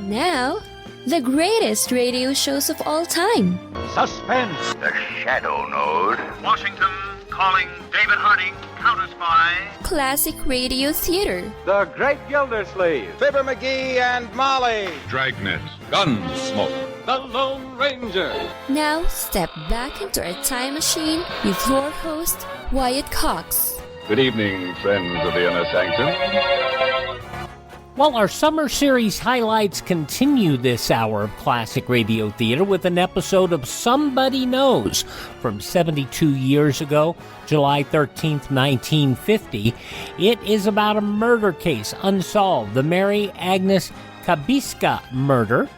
Now, the greatest radio shows of all time. Suspense. The Shadow Node. Washington calling David Harding, Counter Spy. Classic radio theater. The Great Gildersleeve. Fibber McGee and Molly. Dragnet. Gunsmoke. The Lone Ranger. Now, step back into a time machine with your host, Wyatt Cox. Good evening, friends of the Inner Sanctum. Well, our summer series highlights continue this hour of classic radio theater with an episode of Somebody Knows from 72 years ago, July 13th, 1950. It is about a murder case unsolved, the Mary Agnes Kabiska Murder.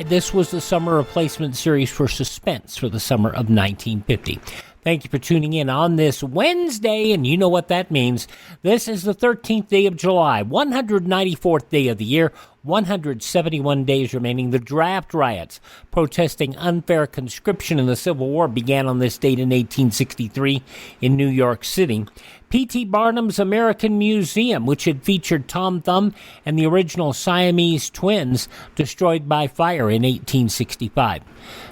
This was the summer replacement series for Suspense for the summer of 1950. Thank you for tuning in on this Wednesday, and you know what that means. This is the 13th day of July, 194th day of the year, 171 days remaining. The draft riots protesting unfair conscription in the Civil War began on this date in 1863 in New York City. P.T. Barnum's American Museum, which had featured Tom Thumb and the original Siamese twins, destroyed by fire in 1865.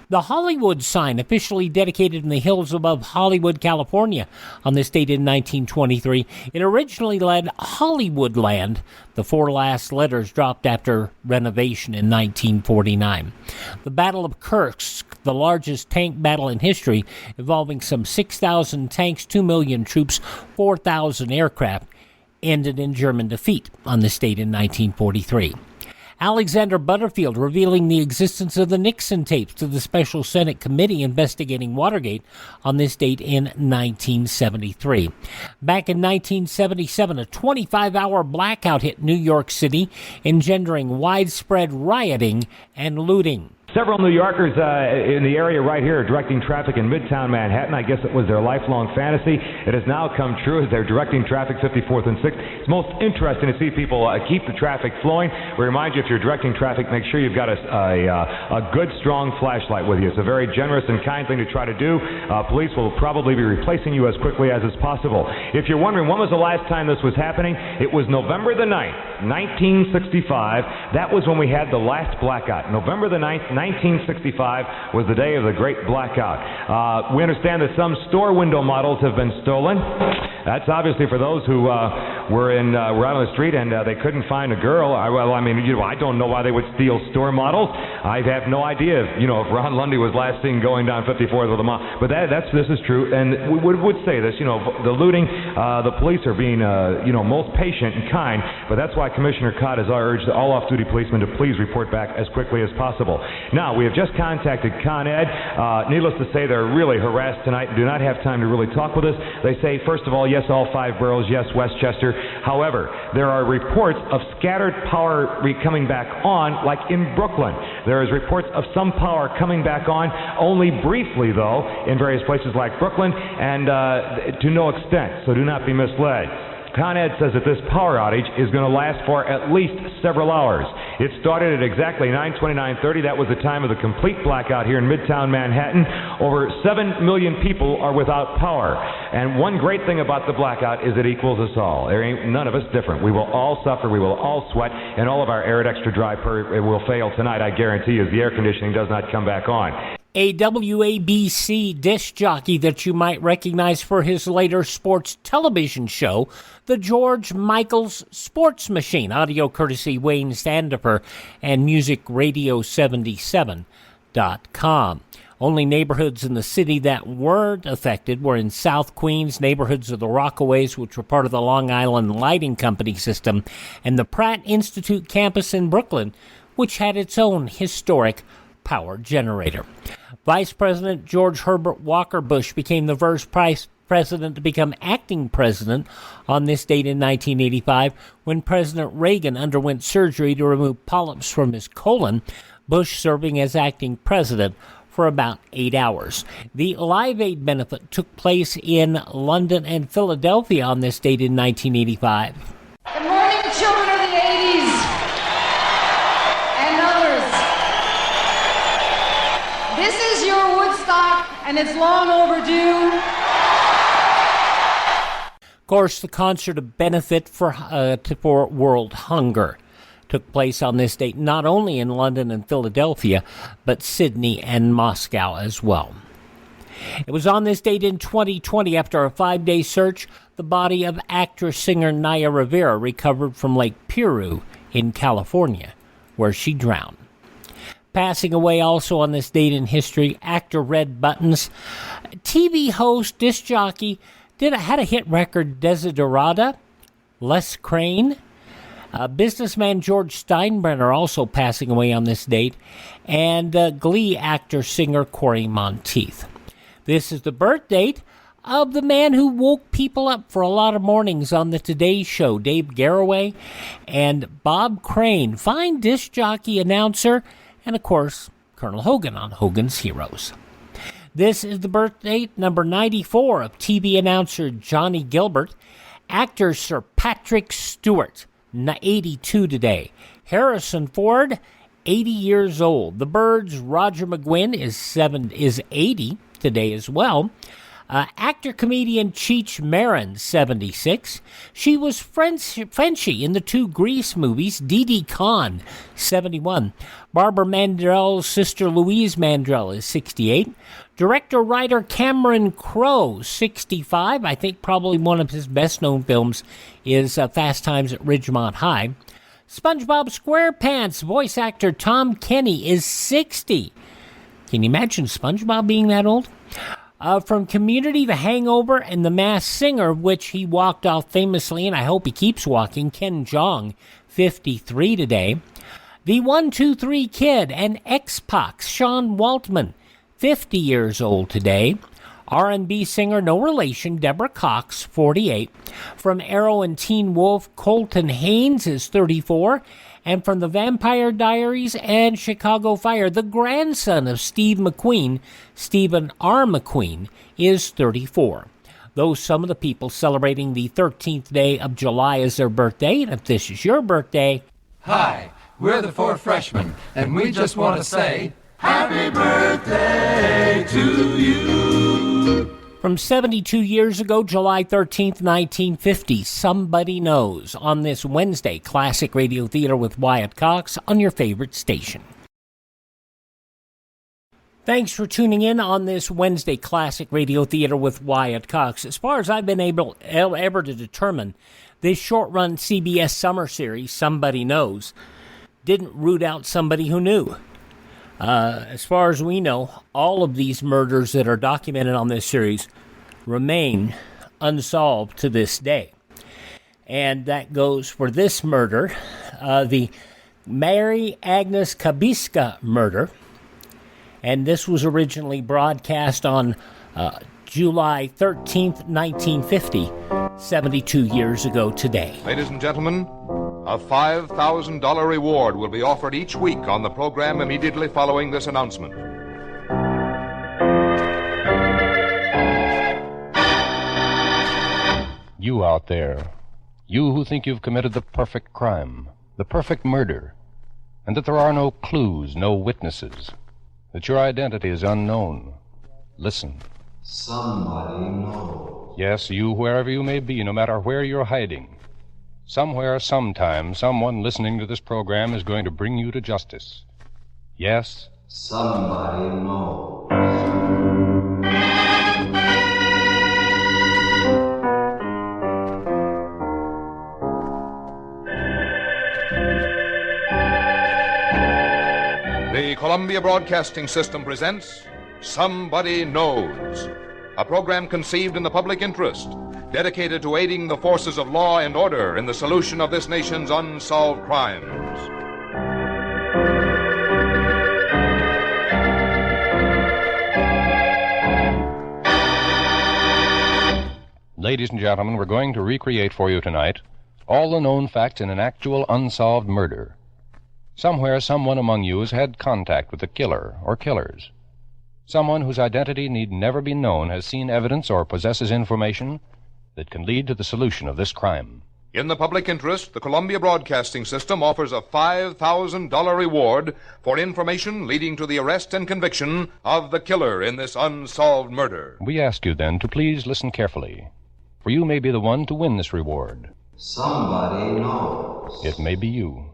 The Hollywood sign, officially dedicated in the hills above Hollywood, California, on this date in 1923. It originally led Hollywoodland. The four last letters dropped after renovation in 1949. The Battle of Kursk, the largest tank battle in history, involving some 6,000 tanks, 2 million troops, 4,000 aircraft, ended in German defeat on this date in 1943. Alexander Butterfield revealing the existence of the Nixon tapes to the Special Senate Committee investigating Watergate on this date in 1973. Back in 1977, a 25-hour blackout hit New York City, engendering widespread rioting and looting. Several New Yorkers in the area right here are directing traffic in Midtown Manhattan. I guess it was their lifelong fantasy. It has now come true as they're directing traffic 54th and 6th. It's most interesting to see people keep the traffic flowing. We remind you, if you're directing traffic, make sure you've got a good, strong flashlight with you. It's a very generous and kind thing to try to do. Police will probably be replacing you as quickly as is possible. If you're wondering when was the last time this was happening, it was November the 9th, 1965. That was when we had the last blackout. November the 9th, 1965 was the day of the Great Blackout. We understand that some store window models have been stolen. That's obviously for those who were out on the street and they couldn't find a girl. I don't know why they would steal store models. I have no idea if Ron Lundy was last seen going down 54th with a mom. But this is true, and we would say this. The looting, the police are being most patient and kind. But that's why Commissioner Cott has urged all off-duty policemen to please report back as quickly as possible. Now, we have just contacted Con Ed. Needless to say, they're really harassed tonight and do not have time to really talk with us. They say, first of all, yes, all 5 boroughs, yes, Westchester. However, there are reports of scattered power coming back on, like in Brooklyn. There is reports of some power coming back on, only briefly, though, in various places like Brooklyn, and to no extent, so do not be misled. Con Ed says that this power outage is going to last for at least several hours. It started at exactly 9:29:30. That was the time of the complete blackout here in Midtown Manhattan. Over 7 million people are without power. And one great thing about the blackout is it equals us all. There ain't none of us different. We will all suffer. We will all sweat. And all of our air at extra dry will fail tonight, I guarantee you, as the air conditioning does not come back on. A WABC disc jockey that you might recognize for his later sports television show, The George Michael's Sports Machine, audio courtesy Wayne Standifer and musicradio77.com. Only neighborhoods in the city that weren't affected were in South Queens, neighborhoods of the Rockaways, which were part of the Long Island Lighting Company system, and the Pratt Institute campus in Brooklyn, which had its own historic power generator. Vice President George Herbert Walker Bush became the first president to become acting president on this date in 1985 when President Reagan underwent surgery to remove polyps from his colon, Bush serving as acting president for about 8 hours. The Live Aid benefit took place in London and Philadelphia on this date in 1985. Good morning, children of the 80s and others. This is your Woodstock, and it's long overdue. Of course, the concert of benefit for world hunger. took place on this date not only in London and Philadelphia, but Sydney and Moscow as well. It was on this date in 2020, after a 5-day search, the body of actress-singer Naya Rivera recovered from Lake Piru in California, where she drowned. Passing away also on this date in history, actor Red Buttons, TV host, disc jockey, had a hit record, Desiderata, Les Crane, businessman George Steinbrenner also passing away on this date, and Glee actor-singer Corey Monteith. This is the birth date of the man who woke people up for a lot of mornings on the Today Show, Dave Garroway, and Bob Crane, fine disc jockey, announcer, and of course, Colonel Hogan on Hogan's Heroes. This is the birth date number 94 of TV announcer Johnny Gilbert, actor Sir Patrick Stewart, 82 today, Harrison Ford, 80 years old, the Byrds, Roger McGuinn is 80 today as well. Actor-comedian Cheech Marin, 76. She was Frenchie in the 2 Grease movies. Didi Khan, 71. Barbara Mandrell's sister Louise Mandrell is 68. Director-writer Cameron Crowe, 65. I think probably one of his best-known films is Fast Times at Ridgemont High. SpongeBob SquarePants voice actor Tom Kenny is 60. Can you imagine SpongeBob being that old? From Community, The Hangover, and The Masked Singer, which he walked off famously, and I hope he keeps walking, Ken Jeong, 53 today. The 1-2-3 Kid and X-Pac, Sean Waltman, 50 years old today. R&B singer, no relation, Deborah Cox, 48. From Arrow and Teen Wolf, Colton Haynes is 34. And from The Vampire Diaries and Chicago Fire, the grandson of Steve McQueen, Stephen R. McQueen, is 34. Those some of the people celebrating the 13th day of July as their birthday. And if this is your birthday... Hi, we're the 4 freshmen, and we just want to say, Happy birthday to you! From 72 years ago, July 13th, 1950, Somebody Knows, on this Wednesday, Classic Radio Theater with Wyatt Cox on your favorite station. Thanks for tuning in on this Wednesday, Classic Radio Theater with Wyatt Cox. As far as I've been able ever to determine, this short-run CBS summer series, Somebody Knows, didn't root out somebody who knew. As far as we know, all of these murders that are documented on this series remain unsolved to this day. And that goes for this murder, the Mary Agnes Kabiska Murder. And this was originally broadcast on July 13th, 1950, 72 years ago today. Ladies and gentlemen, a $5,000 reward will be offered each week on the program immediately following this announcement. You out there, you who think you've committed the perfect crime, the perfect murder, and that there are no clues, no witnesses, that your identity is unknown, listen. Somebody knows. Yes, you, wherever you may be, no matter where you're hiding. Somewhere, sometime, someone listening to this program is going to bring you to justice. Yes? Somebody knows. The Columbia Broadcasting System presents Somebody Knows, a program conceived in the public interest, dedicated to aiding the forces of law and order in the solution of this nation's unsolved crimes. Ladies and gentlemen, we're going to recreate for you tonight all the known facts in an actual unsolved murder. Somewhere, someone among you has had contact with the killer or killers. Someone whose identity need never be known has seen evidence or possesses information that can lead to the solution of this crime. In the public interest, the Columbia Broadcasting System offers a $5,000 reward for information leading to the arrest and conviction of the killer in this unsolved murder. We ask you then to please listen carefully, for you may be the one to win this reward. Somebody knows. It may be you.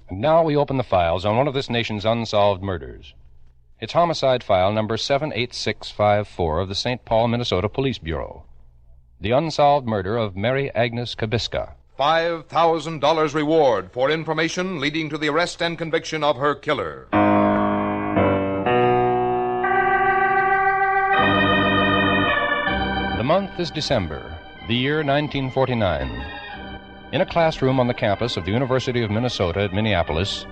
And now we open the files on one of this nation's unsolved murders. It's homicide file number 78654 of the St. Paul, Minnesota Police Bureau. The unsolved murder of Mary Agnes Kabiska. $5,000 reward for information leading to the arrest and conviction of her killer. The month is December, the year 1949. In a classroom on the campus of the University of Minnesota at Minneapolis,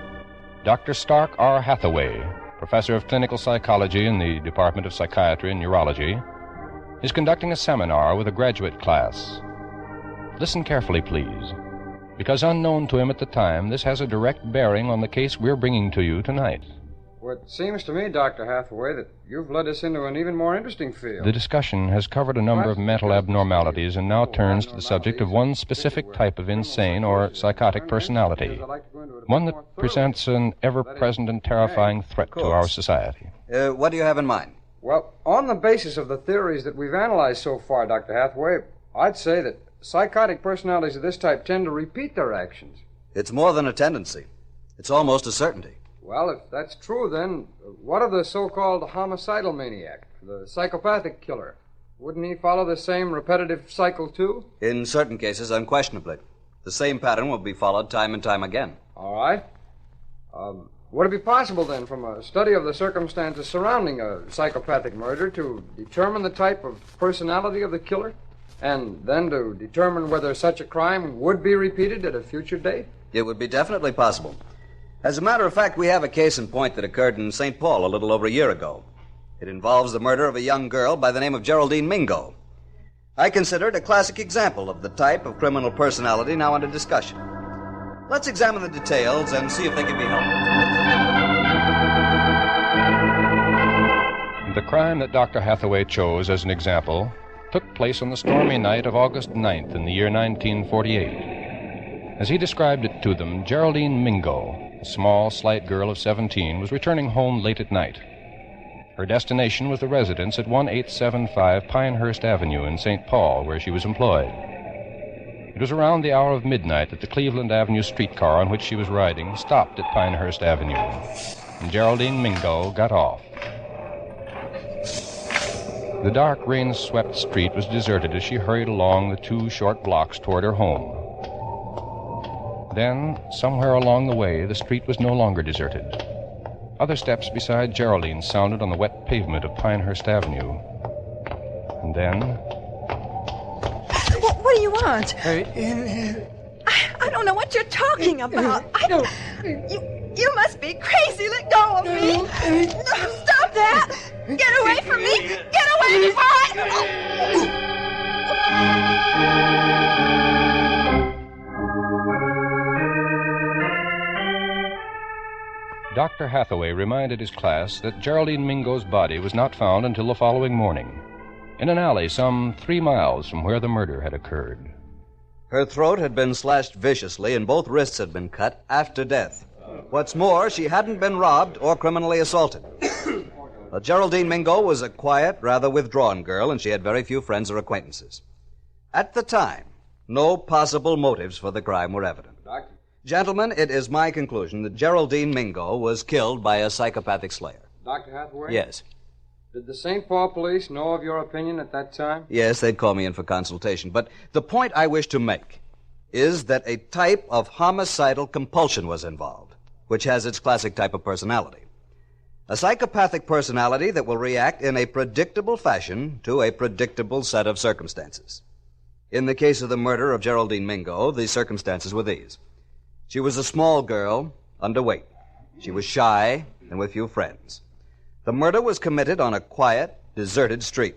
Dr. Stark R. Hathaway, professor of clinical psychology in the Department of Psychiatry and Neurology, is conducting a seminar with a graduate class. Listen carefully, please, because unknown to him at the time, this has a direct bearing on the case we're bringing to you tonight. Well, it seems to me, Dr. Hathaway, that you've led us into an even more interesting field. The discussion has covered a number of mental abnormalities and now turns to the subject of one specific type of insane or psychotic personality, one that presents an ever-present and terrifying threat to our society. What do you have in mind? Well, on the basis of the theories that we've analyzed so far, Dr. Hathaway, I'd say that psychotic personalities of this type tend to repeat their actions. It's more than a tendency. It's almost a certainty. Well, if that's true, then what of the so-called homicidal maniac, the psychopathic killer? Wouldn't he follow the same repetitive cycle, too? In certain cases, unquestionably. The same pattern will be followed time and time again. All right. Would it be possible, then, from a study of the circumstances surrounding a psychopathic murder to determine the type of personality of the killer, and then to determine whether such a crime would be repeated at a future date? It would be definitely possible. As a matter of fact, we have a case in point that occurred in St. Paul a little over a year ago. It involves the murder of a young girl by the name of Geraldine Mingo. I consider it a classic example of the type of criminal personality now under discussion. Let's examine the details and see if they can be helpful. The crime that Dr. Hathaway chose as an example took place on the stormy night of August 9th in the year 1948. As he described it to them, Geraldine Mingo, a small, slight girl of 17, was returning home late at night. Her destination was the residence at 1875 Pinehurst Avenue in St. Paul, where she was employed. It was around the hour of midnight that the Cleveland Avenue streetcar on which she was riding stopped at Pinehurst Avenue, and Geraldine Mingo got off. The dark, rain-swept street was deserted as she hurried along the 2 short blocks toward her home. Then, somewhere along the way, the street was no longer deserted. Other steps beside Geraldine sounded on the wet pavement of Pinehurst Avenue. And then... What do you want? I don't know what you're talking about. You must be crazy. Let go of me. No, stop that. Get away from me. Get away before Dr. Hathaway reminded his class that Geraldine Mingo's body was not found until the following morning, in an alley some 3 miles from where the murder had occurred. Her throat had been slashed viciously and both wrists had been cut after death. What's more, she hadn't been robbed or criminally assaulted. Geraldine Mingo was a quiet, rather withdrawn girl, and she had very few friends or acquaintances. At the time, no possible motives for the crime were evident. Doctor? Gentlemen, it is my conclusion that Geraldine Mingo was killed by a psychopathic slayer. Dr. Hathaway? Yes. Did the St. Paul police know of your opinion at that time? Yes, they'd call me in for consultation. But the point I wish to make is that a type of homicidal compulsion was involved, which has its classic type of personality. A psychopathic personality that will react in a predictable fashion to a predictable set of circumstances. In the case of the murder of Geraldine Mingo, the circumstances were these. She was a small girl, underweight. She was shy and with few friends. The murder was committed on a quiet, deserted street.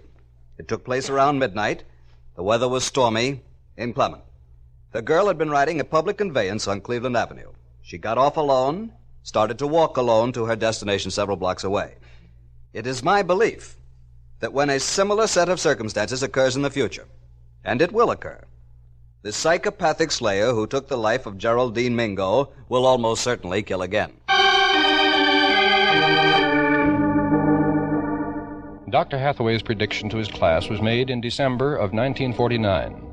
It took place around midnight. The weather was stormy, inclement. The girl had been riding a public conveyance on Cleveland Avenue. She got off alone, started to walk alone to her destination several blocks away. It is my belief that when a similar set of circumstances occurs in the future, and it will occur, the psychopathic slayer who took the life of Geraldine Mingo will almost certainly kill again. Dr. Hathaway's prediction to his class was made in December of 1949.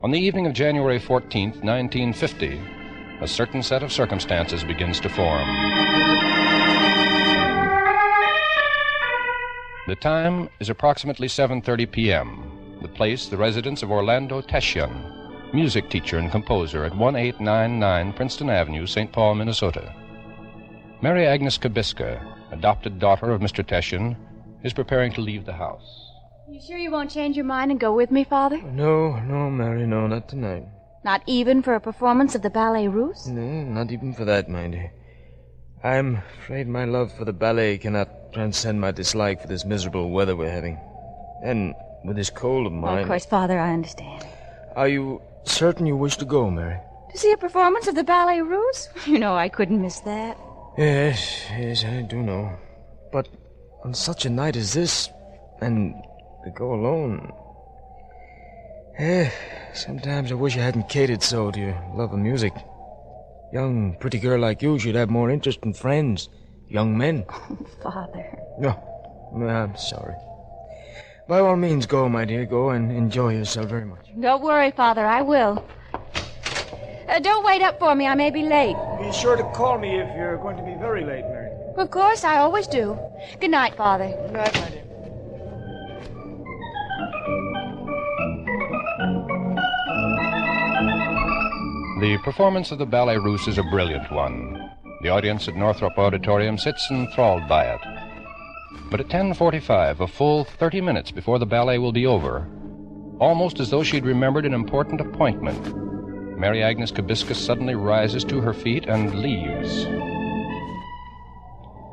On the evening of January 14th, 1950, a certain set of circumstances begins to form. The time is approximately 7:30 p.m. The place, the residence of Orlando Teshian, music teacher and composer at 1899 Princeton Avenue, St. Paul, Minnesota. Mary Agnes Kabiska, adopted daughter of Mr. Teshian, is preparing to leave the house. You sure you won't change your mind and go with me, Father? No, Mary, no, not tonight. Not even for a performance of the Ballet Russe? No, not even for that, my dear. I'm afraid my love for the ballet cannot transcend my dislike for this miserable weather we're having. And with this cold of mine... Of course, Father, I understand. Are you certain you wish to go, Mary? To see a performance of the Ballet Russe? You know I couldn't miss that. Yes, I do know. But on such a night as this, and to go alone... sometimes I wish I hadn't catered so to your love of music. Young, pretty girl like you should have more interest in friends, young men. Oh, Father. No, I'm sorry. By all means, go, my dear. Go and enjoy yourself very much. Don't worry, Father, I will. Don't wait up for me. I may be late. Be sure to call me if you're going to be very late, Mary. Of course, I always do. Good night, Father. Good night, my dear. The performance of the Ballet Russe is a brilliant one. The audience at Northrop Auditorium sits enthralled by it. But at 10:45, a full 30 minutes before the ballet will be over, almost as though she'd remembered an important appointment, Mary Agnes Kabiska suddenly rises to her feet and leaves.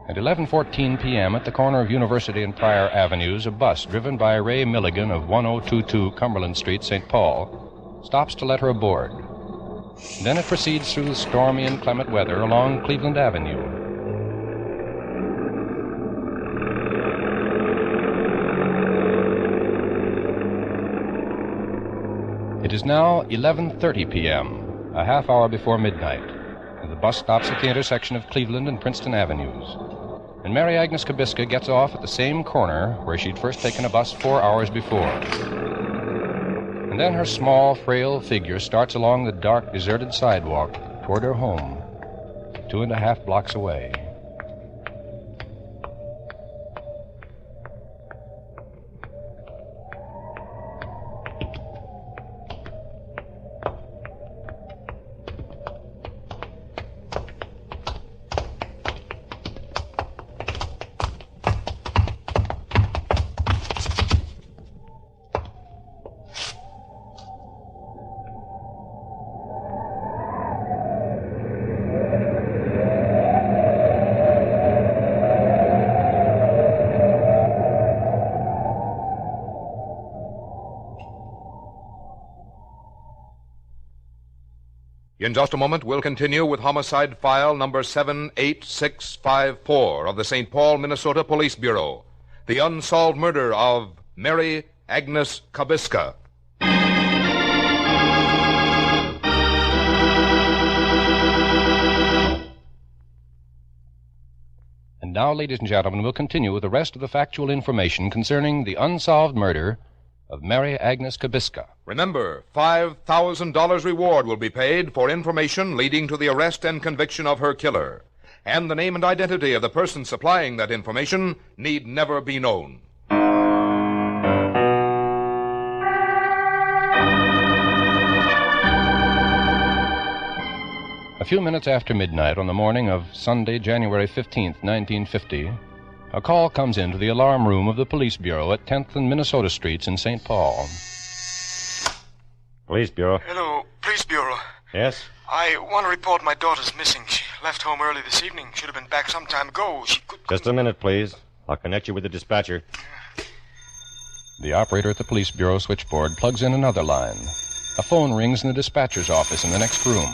At 11:14 p.m. at the corner of University and Pryor Avenues, a bus driven by Ray Milligan of 1022 Cumberland Street, St. Paul, stops to let her aboard. Then it proceeds through the stormy and clement weather along Cleveland Avenue. It is now 11:30 p.m., a half hour before midnight, and the bus stops at the intersection of Cleveland and Princeton Avenues. And Mary Agnes Kabiska gets off at the same corner where she'd first taken a bus 4 hours before. And then her small, frail figure starts along the dark, deserted sidewalk toward her home, 2.5 blocks away. In just a moment, we'll continue with homicide file number 78654 of the St. Paul, Minnesota Police Bureau, the unsolved murder of Mary Agnes Kabiska. And now, ladies and gentlemen, we'll continue with the rest of the factual information concerning the unsolved murder of Mary Agnes Kabiska. Remember, $5,000 reward will be paid for information leading to the arrest and conviction of her killer. And the name and identity of the person supplying that information need never be known. A few minutes after midnight on the morning of Sunday, January 15th, 1950, a call comes into the alarm room of the Police Bureau at 10th and Minnesota Streets in St. Paul. Police Bureau. Hello, Police Bureau. Yes? I want to report my daughter's missing. She left home early this evening. Should have been back some time ago. She could... Just a minute, please. I'll connect you with the dispatcher. The operator at the Police Bureau switchboard plugs in another line. A phone rings in the dispatcher's office in the next room.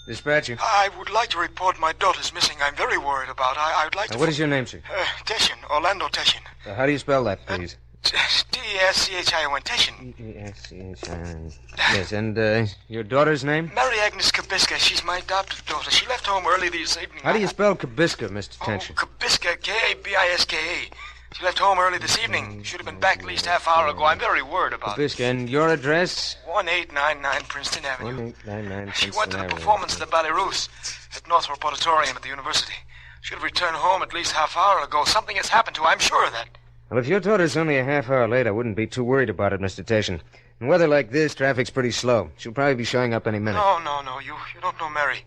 Dispatcher. I would like to report my daughter's missing. I'm very worried about her. I would like to... What is your name, sir? Teshian, Orlando Teshian. How do you spell that, please? T-E-S-C-H-I-O-N, Teshian. T-E-S-C-H-I-O-N. Yes, and your daughter's name? Mary Agnes Kabiska. She's my adopted daughter. She left home early this evening. How do you spell Kabiska, Mr. Teshian? Kabiska, K-A-B-I-S-K-A. She left home early this evening. Should have been back at least half hour ago. I'm very worried about it. Kabiska, and your address? 1899 Princeton Avenue. 1899 She Princeton went to the Avenue. performance of the Ballet Russe at Northrop Auditorium at the university. Should have returned home at least half hour ago. Something has happened to her, I'm sure of that. Well, if your daughter's only a half hour late, I wouldn't be too worried about it, Mr. Tation. In weather like this, traffic's pretty slow. She'll probably be showing up any minute. No. You don't know Mary.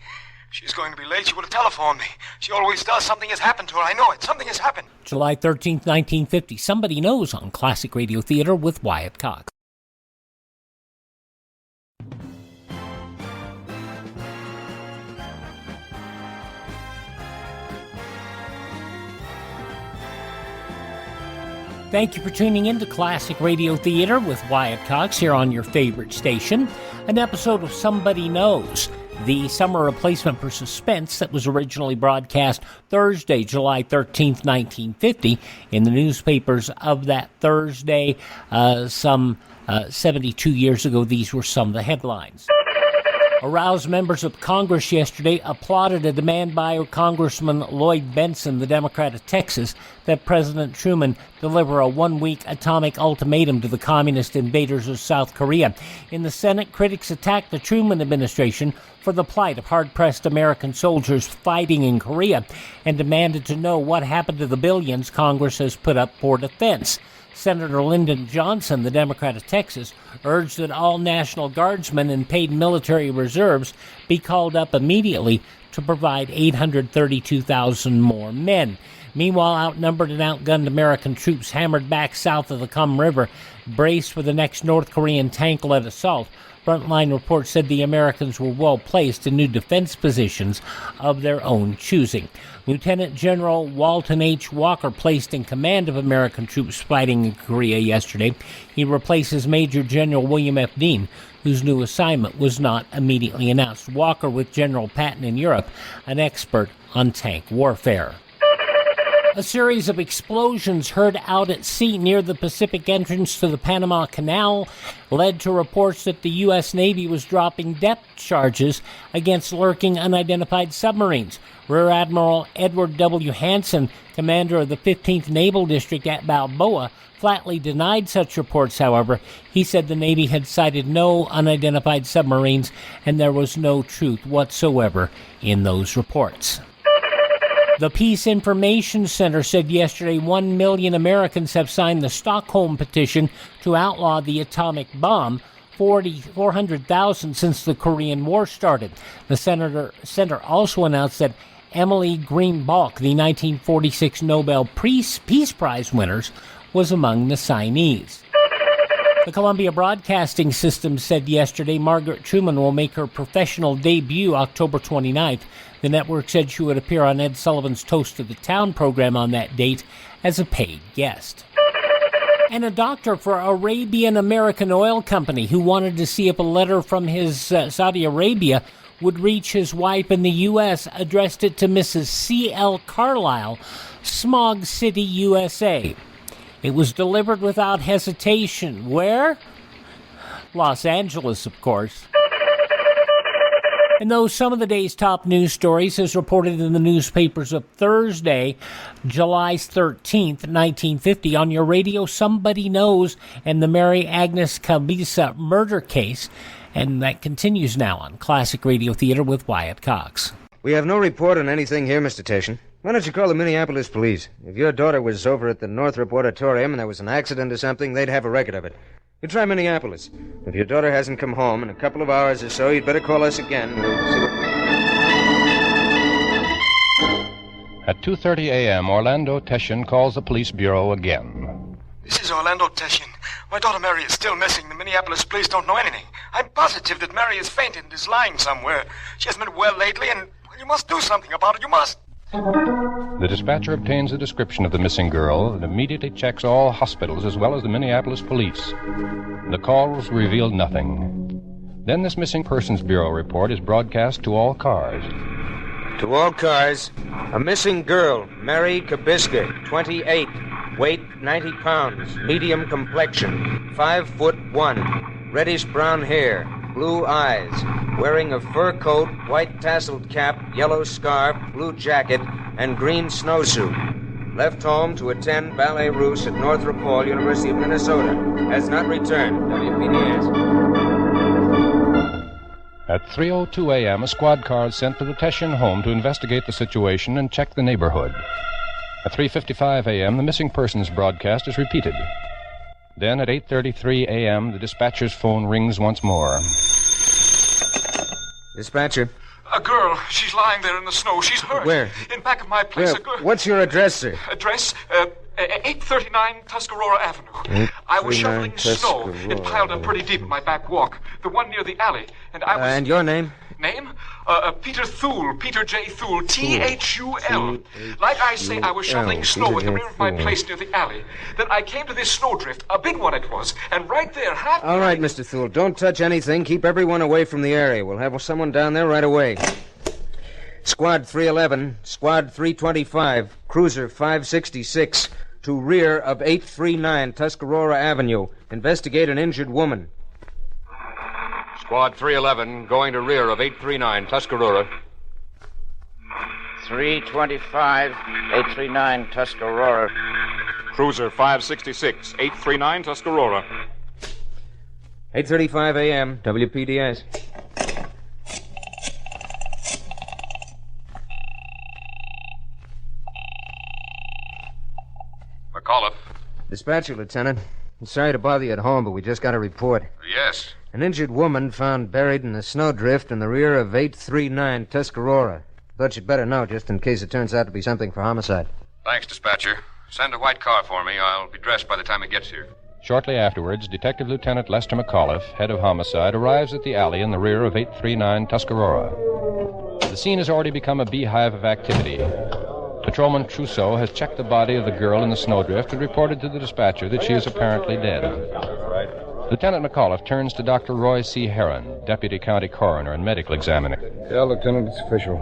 If she's going to be late, she would have telephoned me. She always does. Something has happened to her. I know it. Something has happened. July 13th, 1950. Somebody Knows on Classic Radio Theater with Wyatt Cox. Thank you for tuning in to Classic Radio Theater with Wyatt Cox here on your favorite station. An episode of Somebody Knows, the summer replacement for Suspense that was originally broadcast Thursday, July 13th, 1950. In the newspapers of that Thursday, some 72 years ago, these were some of the headlines. Aroused members of Congress yesterday applauded a demand by Congressman Lloyd Bentsen, the Democrat of Texas, that President Truman deliver a one-week atomic ultimatum to the communist invaders of South Korea. In the Senate, critics attacked the Truman administration for the plight of hard-pressed American soldiers fighting in Korea and demanded to know what happened to the billions Congress has put up for defense. Senator Lyndon Johnson, the Democrat of Texas, urged that all National Guardsmen and paid military reserves be called up immediately to provide 832,000 more men. Meanwhile, outnumbered and outgunned American troops hammered back south of the Kum River, braced for the next North Korean tank-led assault. Frontline reports said the Americans were well placed in new defense positions of their own choosing. Lieutenant General Walton H. Walker placed in command of American troops fighting in Korea yesterday. He replaces Major General William F. Dean, whose new assignment was not immediately announced. Walker with General Patton in Europe, an expert on tank warfare. A series of explosions heard out at sea near the Pacific entrance to the Panama Canal led to reports that the U.S. Navy was dropping depth charges against lurking unidentified submarines. Rear Admiral Edward W. Hansen, commander of the 15th Naval District at Balboa, flatly denied such reports, however. He said the Navy had sighted no unidentified submarines and there was no truth whatsoever in those reports. The Peace Information Center said yesterday 1 million Americans have signed the Stockholm petition to outlaw the atomic bomb, 400,000 since the Korean War started. The center also announced that Emily Greenbalk, the 1946 Nobel Peace Prize winners, was among the signees. The Columbia Broadcasting System said yesterday Margaret Truman will make her professional debut October 29th. The network said she would appear on Ed Sullivan's Toast to the Town program on that date as a paid guest. And a doctor for Arabian American Oil Company who wanted to see if a letter from his Saudi Arabia would reach his wife in the U.S. addressed it to Mrs. C.L. Carlisle, Smog City, USA. It was delivered without hesitation. Where? Los Angeles, of course. And those some of the day's top news stories as reported in the newspapers of Thursday, July 13th, 1950, on your radio, Somebody Knows, and the Mary Agnes Kabiska murder case. And that continues now on Classic Radio Theater with Wyatt Cox. We have no report on anything here, Mr. Tation. Why don't you call the Minneapolis police? If your daughter was over at the Northrop Auditorium and there was an accident or something, they'd have a record of it. You try Minneapolis. If your daughter hasn't come home in a couple of hours or so, you'd better call us again. We'll see what... At 2:30 a.m., Orlando Teshin calls the police bureau again. This is Orlando Teshin. My daughter Mary is still missing. The Minneapolis police don't know anything. I'm positive that Mary has fainted and is lying somewhere. She hasn't been well lately, and you must do something about it. You must. The dispatcher obtains a description of the missing girl and immediately checks all hospitals as well as the Minneapolis police. The calls revealed nothing. Then this Missing Persons Bureau report is broadcast to all cars. To all cars, a missing girl, Mary Kabiska, 28, weight 90 pounds, medium complexion, 5'1", reddish brown hair, blue eyes, wearing a fur coat, white tasseled cap, yellow scarf, blue jacket, and green snowsuit. Left home to attend Ballet Russe at Northrop Hall, University of Minnesota. Has not returned. WPDS. At 3:02 a.m., a squad car is sent to the Teschen home to investigate the situation and check the neighborhood. At 3:55 a.m., the missing persons broadcast is repeated. Then at 8:33 a.m., the dispatcher's phone rings once more. Dispatcher. A girl. She's lying there in the snow. She's hurt. Where? In back of my place. Where? A girl. What's your address, sir? Address? 839 Tuscarora Avenue. I was shoveling snow. It piled up pretty deep in my back walk. The one near the alley. And I was... And your name? Name? Peter Thule. Peter J. Thule. T-H-U-L. Like I say, I was shoveling snow in the rear of my place near the alley. Then I came to this snowdrift, a big one it was, and right there, half... All right, Mr. Thule, don't touch anything. Keep everyone away from the area. We'll have someone down there right away. Squad 311, Squad 325, Cruiser 566, to rear of 839 Tuscarora Avenue. Investigate an injured woman. Squad 311, going to rear of 839 Tuscarora. 325, 839 Tuscarora. Cruiser 566, 839 Tuscarora. 8:35 a.m., WPDS. McAuliffe. Dispatcher, Lieutenant. I'm sorry to bother you at home, but we just got a report. Yes. An injured woman found buried in a snowdrift in the rear of 839 Tuscarora. Thought you'd better know, just in case it turns out to be something for homicide. Thanks, dispatcher. Send a white car for me. I'll be dressed by the time it gets here. Shortly afterwards, Detective Lieutenant Lester McAuliffe, head of homicide, arrives at the alley in the rear of 839 Tuscarora. The scene has already become a beehive of activity. Patrolman Trousseau has checked the body of the girl in the snowdrift and reported to the dispatcher that she is apparently dead. Lieutenant McAuliffe turns to Dr. Roy C. Herron, Deputy County Coroner and Medical Examiner. Yeah, Lieutenant, it's official.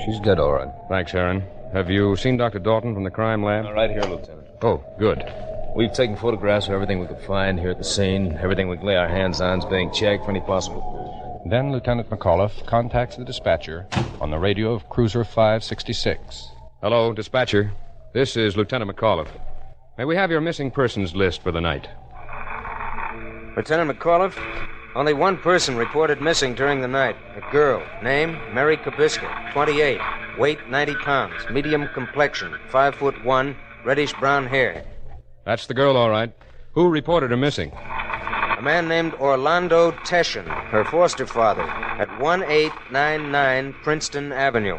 She's dead, all right. Thanks, Aaron. Have you seen Dr. Dalton from the crime lab? Right here, Lieutenant. Oh, good. We've taken photographs of everything we could find here at the scene. Everything we can lay our hands on is being checked for any possible. Then Lieutenant McAuliffe contacts the dispatcher on the radio of Cruiser 566. Hello, dispatcher. This is Lieutenant McAuliffe. May we have your missing persons list for the night? Lieutenant McAuliffe, only one person reported missing during the night. A girl. Name, Mary Kabiska, 28. Weight, 90 pounds. Medium complexion, 5'1", reddish-brown hair. That's the girl, all right. Who reported her missing? A man named Orlando Teschen, her foster father, at 1899 Princeton Avenue.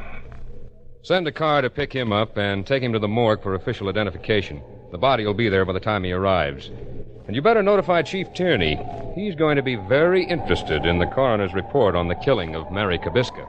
Send a car to pick him up and take him to the morgue for official identification. The body will be there by the time he arrives. And you better notify Chief Tierney. He's going to be very interested in the coroner's report on the killing of Mary Kabiska.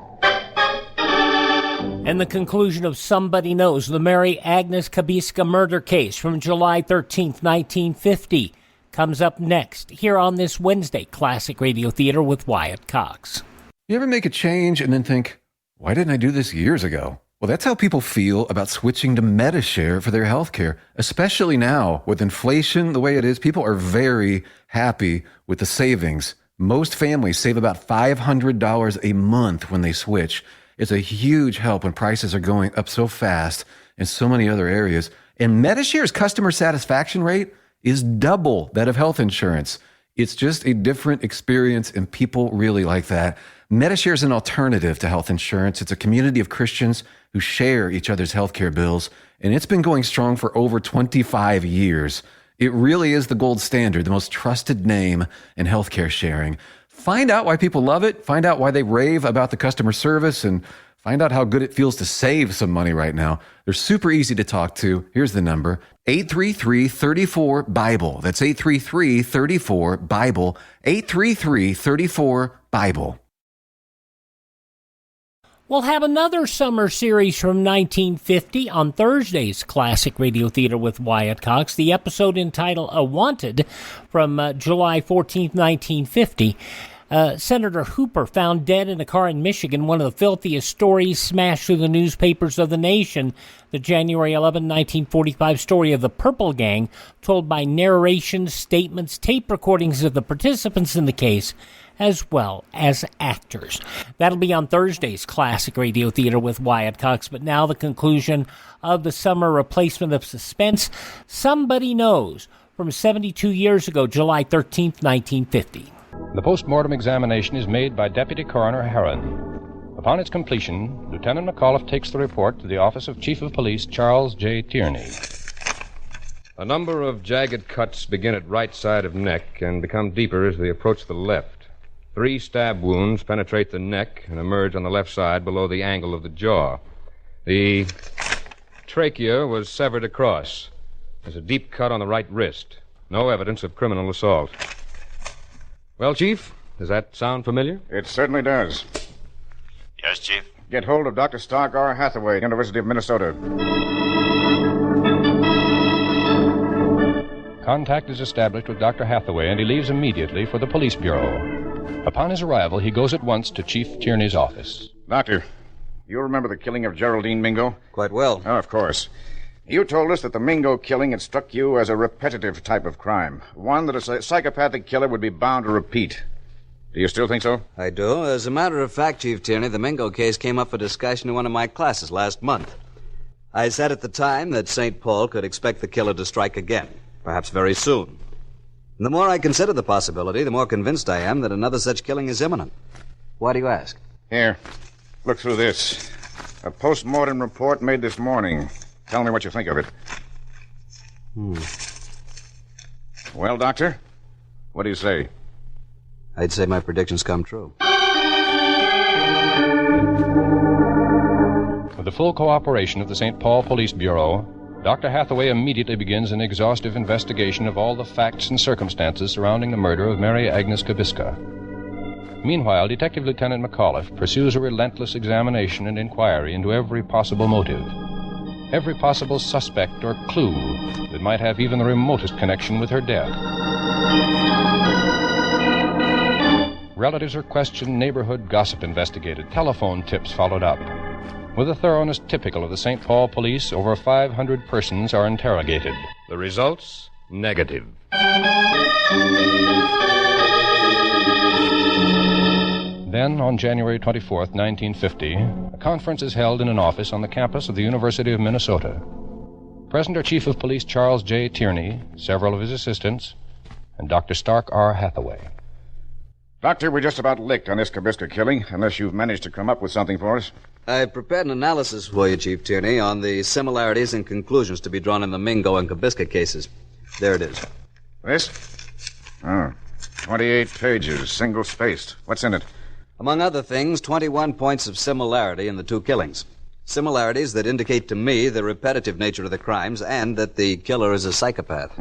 And the conclusion of Somebody Knows, the Mary Agnes Kabiska murder case from July 13th, 1950, comes up next here on this Wednesday Classic Radio Theater with Wyatt Cox. You ever make a change and then think, why didn't I do this years ago? Well, that's how people feel about switching to Medishare for their health care, especially now with inflation the way it is. People are very happy with the savings. Most families save about $500 a month when they switch. It's a huge help when prices are going up so fast in so many other areas. And Medishare's customer satisfaction rate is double that of health insurance. It's just a different experience, and people really like that. Medishare is an alternative to health insurance. It's a community of Christians who share each other's healthcare bills, and it's been going strong for over 25 years. It really is the gold standard, the most trusted name in healthcare sharing. Find out why people love it, find out why they rave about the customer service, and find out how good it feels to save some money right now. They're super easy to talk to. Here's the number, 833-34-BIBLE. That's 833-34-BIBLE, 833-34-BIBLE. We'll have another summer series from 1950 on Thursday's Classic Radio Theater with Wyatt Cox. The episode entitled A Wanted from July 14th, 1950. Senator Hooper found dead in a car in Michigan, one of the filthiest stories smashed through the newspapers of the nation. The January 11, 1945 story of the Purple Gang, told by narrations, statements, tape recordings of the participants in the case, as well as actors. That'll be on Thursday's Classic Radio Theater with Wyatt Cox. But now the conclusion of the summer replacement of Suspense, Somebody Knows, from 72 years ago, July 13th, 1950. The post-mortem examination is made by Deputy Coroner Herron. Upon its completion, Lieutenant McAuliffe takes the report to the office of Chief of Police Charles J. Tierney. A number of jagged cuts begin at right side of neck and become deeper as they approach the left. 3 stab wounds penetrate the neck and emerge on the left side below the angle of the jaw. The trachea was severed across. There's a deep cut on the right wrist. No evidence of criminal assault. Well, Chief, does that sound familiar? It certainly does. Yes, Chief? Get hold of Dr. Stark R. Hathaway, University of Minnesota. Contact is established with Dr. Hathaway, and he leaves immediately for the police bureau. Upon his arrival, he goes at once to Chief Tierney's office. Doctor, you remember the killing of Geraldine Mingo? Quite well. Oh, of course. You told us that the Mingo killing had struck you as a repetitive type of crime, one that a psychopathic killer would be bound to repeat. Do you still think so? I do. As a matter of fact, Chief Tierney, the Mingo case came up for discussion in one of my classes last month. I said at the time that St. Paul could expect the killer to strike again, perhaps very soon. And the more I consider the possibility, the more convinced I am that another such killing is imminent. Why do you ask? Here, look through this. A post-mortem report made this morning. Tell me what you think of it. Well, Doctor, what do you say? I'd say my predictions come true. With the full cooperation of the St. Paul Police Bureau, Dr. Hathaway immediately begins an exhaustive investigation of all the facts and circumstances surrounding the murder of Mary Agnes Kabiska. Meanwhile, Detective Lieutenant McAuliffe pursues a relentless examination and inquiry into every possible motive, every possible suspect or clue that might have even the remotest connection with her death. Relatives are questioned, neighborhood gossip investigated, telephone tips followed up. With a thoroughness typical of the St. Paul police, over 500 persons are interrogated. The results? Negative. Then, on January 24th, 1950, a conference is held in an office on the campus of the University of Minnesota. Present are Chief of Police Charles J. Tierney, several of his assistants, and Dr. Stark R. Hathaway. Doctor, we're just about licked on this Kabiska killing, unless you've managed to come up with something for us. I've prepared an analysis for you, Chief Tierney, on the similarities and conclusions to be drawn in the Mingo and Kabiska cases. There it is. This? Oh, 28 pages, single-spaced. What's in it? Among other things, 21 points of similarity in the two killings. Similarities that indicate to me the repetitive nature of the crimes and that the killer is a psychopath.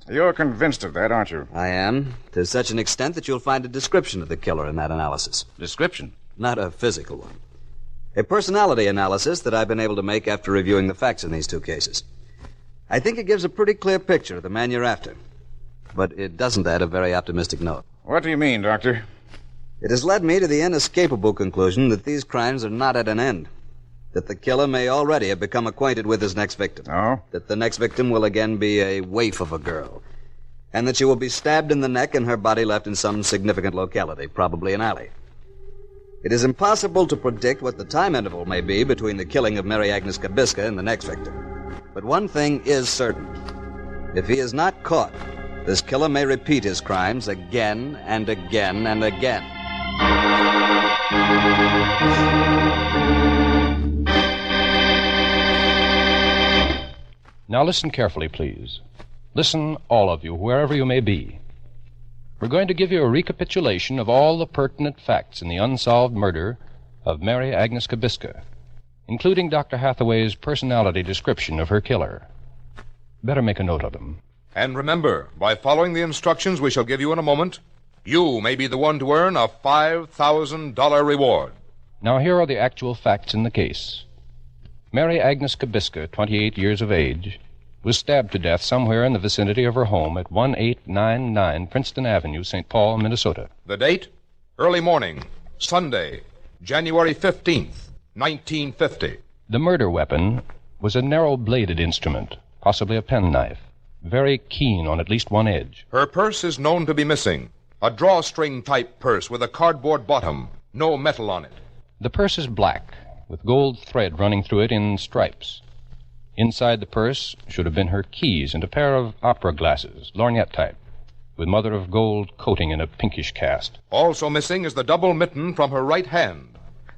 You're convinced of that, aren't you? I am, to such an extent that you'll find a description of the killer in that analysis. Description? Not a physical one. A personality analysis that I've been able to make after reviewing the facts in these two cases. I think it gives a pretty clear picture of the man you're after. But it doesn't add a very optimistic note. What do you mean, Doctor? It has led me to the inescapable conclusion that these crimes are not at an end. That the killer may already have become acquainted with his next victim. Oh? That the next victim will again be a waif of a girl. And that she will be stabbed in the neck and her body left in some significant locality, probably an alley. It is impossible to predict what the time interval may be between the killing of Mary Agnes Kabiska and the next victim. But one thing is certain. If he is not caught, this killer may repeat his crimes again and again and again. Now listen carefully, please. Listen, all of you, wherever you may be. We're going to give you a recapitulation of all the pertinent facts in the unsolved murder of Mary Agnes Kabiska, including Dr. Hathaway's personality description of her killer. Better make a note of them. And remember, by following the instructions we shall give you in a moment, you may be the one to earn a $5,000 reward. Now here are the actual facts in the case. Mary Agnes Kabiska, 28 years of age, was stabbed to death somewhere in the vicinity of her home at 1899 Princeton Avenue, St. Paul, Minnesota. The date? Early morning, Sunday, January 15th, 1950. The murder weapon was a narrow-bladed instrument, possibly a penknife, very keen on at least one edge. Her purse is known to be missing, A drawstring-type purse with a cardboard bottom, no metal on it. The purse is black, with gold thread running through it in stripes. Inside the purse should have been her keys and a pair of opera glasses, lorgnette type, with mother-of-gold coating in a pinkish cast. Also missing is the double mitten from her right hand.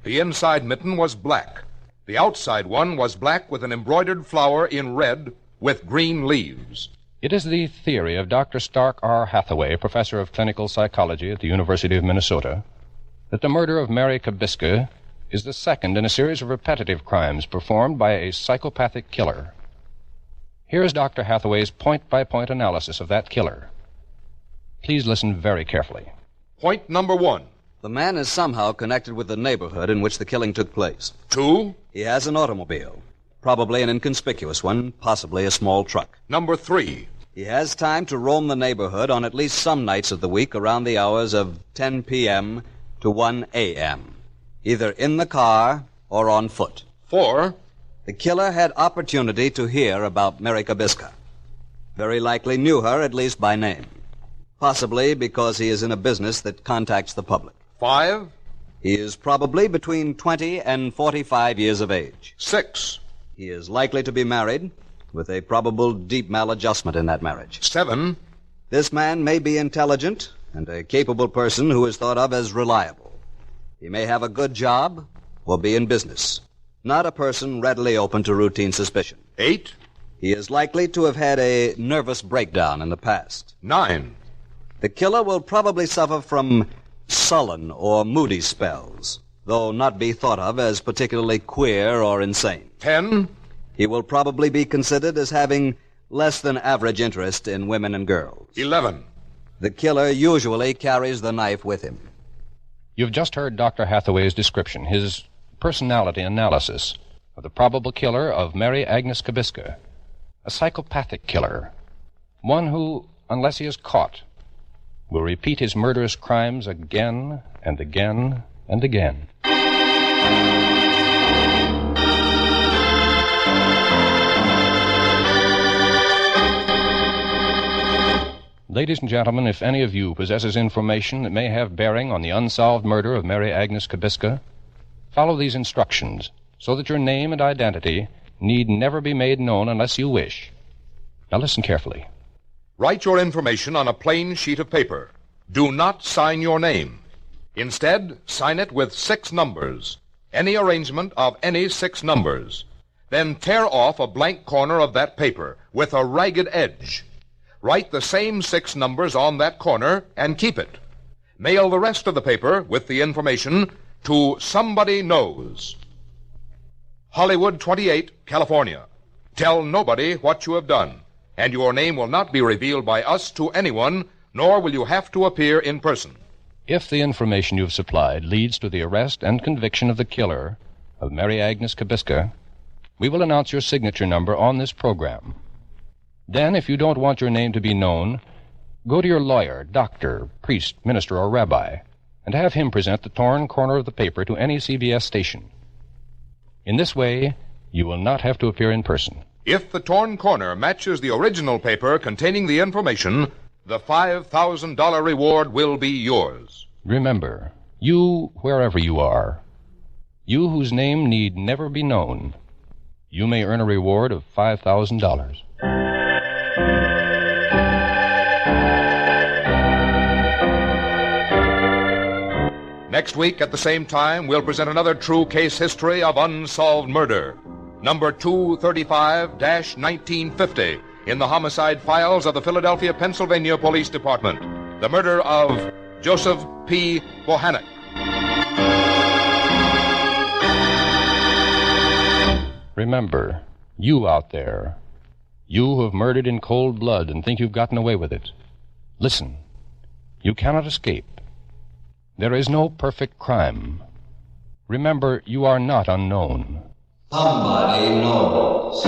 The inside mitten was black. The outside one was black with an embroidered flower in red with green leaves. It is the theory of Dr. Stark R. Hathaway, professor of clinical psychology at the University of Minnesota, that the murder of Mary Kabiska is the second in a series of repetitive crimes performed by a psychopathic killer. Here is Dr. Hathaway's point-by-point analysis of that killer. Please listen very carefully. Point number 1. The man is somehow connected with the neighborhood in which the killing took place. 2. He has an automobile, probably an inconspicuous one, possibly a small truck. Number 3. He has time to roam the neighborhood on at least some nights of the week around the hours of 10 p.m. to 1 a.m., either in the car or on foot. 4. The killer had opportunity to hear about Mary Kabiska. Very likely knew her, at least by name. Possibly because he is in a business that contacts the public. 5. He is probably between 20 and 45 years of age. 6. He is likely to be married, with a probable deep maladjustment in that marriage. 7. This man may be intelligent and a capable person who is thought of as reliable. He may have a good job or be in business. Not a person readily open to routine suspicion. 8. He is likely to have had a nervous breakdown in the past. 9. The killer will probably suffer from sullen or moody spells, though not be thought of as particularly queer or insane. 10. He will probably be considered as having less than average interest in women and girls. 11. The killer usually carries the knife with him. You've just heard Dr. Hathaway's description, his personality analysis of the probable killer of Mary Agnes Kabiska, a psychopathic killer, one who, unless he is caught, will repeat his murderous crimes again and again and again. Ladies and gentlemen, if any of you possesses information that may have bearing on the unsolved murder of Mary Agnes Kabiska, follow these instructions so that your name and identity need never be made known unless you wish. Now listen carefully. Write your information on a plain sheet of paper. Do not sign your name. Instead, sign it with 6 numbers, any arrangement of any 6 numbers. Then tear off a blank corner of that paper with a ragged edge. Write the same 6 numbers on that corner and keep it. Mail the rest of the paper with the information to Somebody Knows. Hollywood 28, California. Tell nobody what you have done, and your name will not be revealed by us to anyone, nor will you have to appear in person. If the information you've supplied leads to the arrest and conviction of the killer of Mary Agnes Kabiska, we will announce your signature number on this program. Then, if you don't want your name to be known, go to your lawyer, doctor, priest, minister, or rabbi, and have him present the torn corner of the paper to any CBS station. In this way, you will not have to appear in person. If the torn corner matches the original paper containing the information, the $5,000 reward will be yours. Remember, you, wherever you are, you whose name need never be known, you may earn a reward of $5,000. Next week at the same time, we'll present another true case history of unsolved murder. Number 235-1950 in the homicide files of the Philadelphia, Pennsylvania Police Department. The murder of Joseph P. Bohannock. Remember, you out there, you who have murdered in cold blood and think you've gotten away with it, listen, you cannot escape. There is no perfect crime. Remember, you are not unknown. Somebody knows.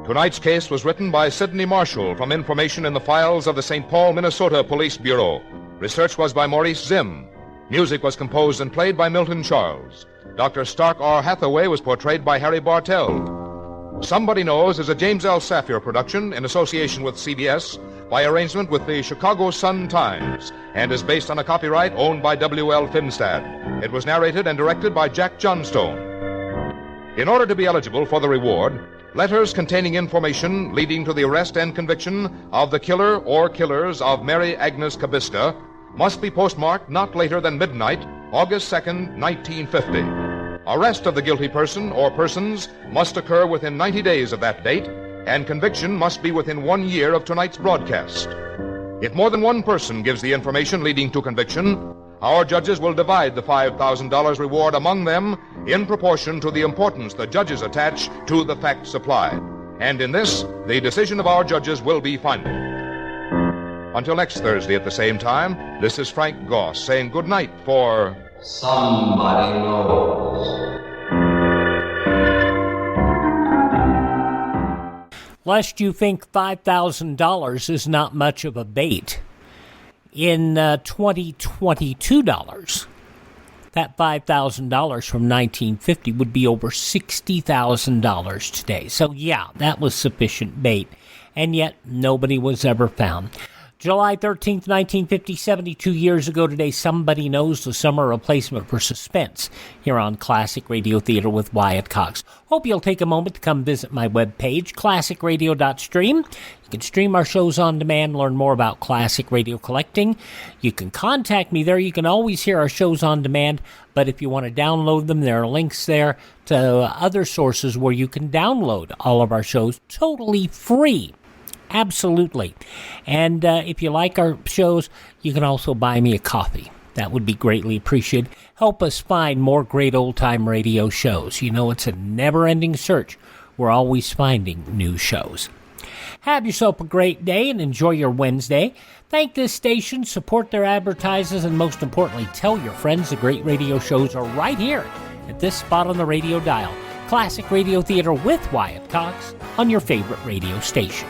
Tonight's case was written by Sidney Marshall from information in the files of the St. Paul, Minnesota Police Bureau. Research was by Maurice Zim. Music was composed and played by Milton Charles. Dr. Stark R. Hathaway was portrayed by Harry Bartell. Somebody Knows is a James L. Safier production in association with CBS by arrangement with the Chicago Sun-Times and is based on a copyright owned by W.L. Finstad. It was narrated and directed by Jack Johnstone. In order to be eligible for the reward, letters containing information leading to the arrest and conviction of the killer or killers of Mary Agnes Kabiska must be postmarked not later than midnight, August 2nd, 1950. Arrest of the guilty person or persons must occur within 90 days of that date, and conviction must be within 1 year of tonight's broadcast. If more than one person gives the information leading to conviction, our judges will divide the $5,000 reward among them in proportion to the importance the judges attach to the facts supplied. And in this, the decision of our judges will be final. Until next Thursday at the same time, this is Frank Goss saying good night for Somebody Knows. Lest you think $5,000 is not much of a bait. In 2022 dollars, that $5,000 from 1950 would be over $60,000 today. So yeah, that was sufficient bait. And yet, nobody was ever found. July 13th, 1950, 72 years ago today, Somebody Knows, the summer replacement for Suspense, here on Classic Radio Theater with Wyatt Cox. Hope you'll take a moment to come visit my webpage, classicradio.stream. You can stream our shows on demand, learn more about classic radio collecting. You can contact me there. You can always hear our shows on demand, but if you want to download them, there are links there to other sources where you can download all of our shows totally free. Absolutely. And if you like our shows, you can also buy me a coffee. That would be greatly appreciated. Help us find more great old-time radio shows. You know, it's a never-ending search. We're always finding new shows. Have yourself a great day and enjoy your Wednesday. Thank this station, support their advertisers, and most importantly, tell your friends the great radio shows are right here at this spot on the radio dial. Classic Radio Theater with Wyatt Cox on your favorite radio station.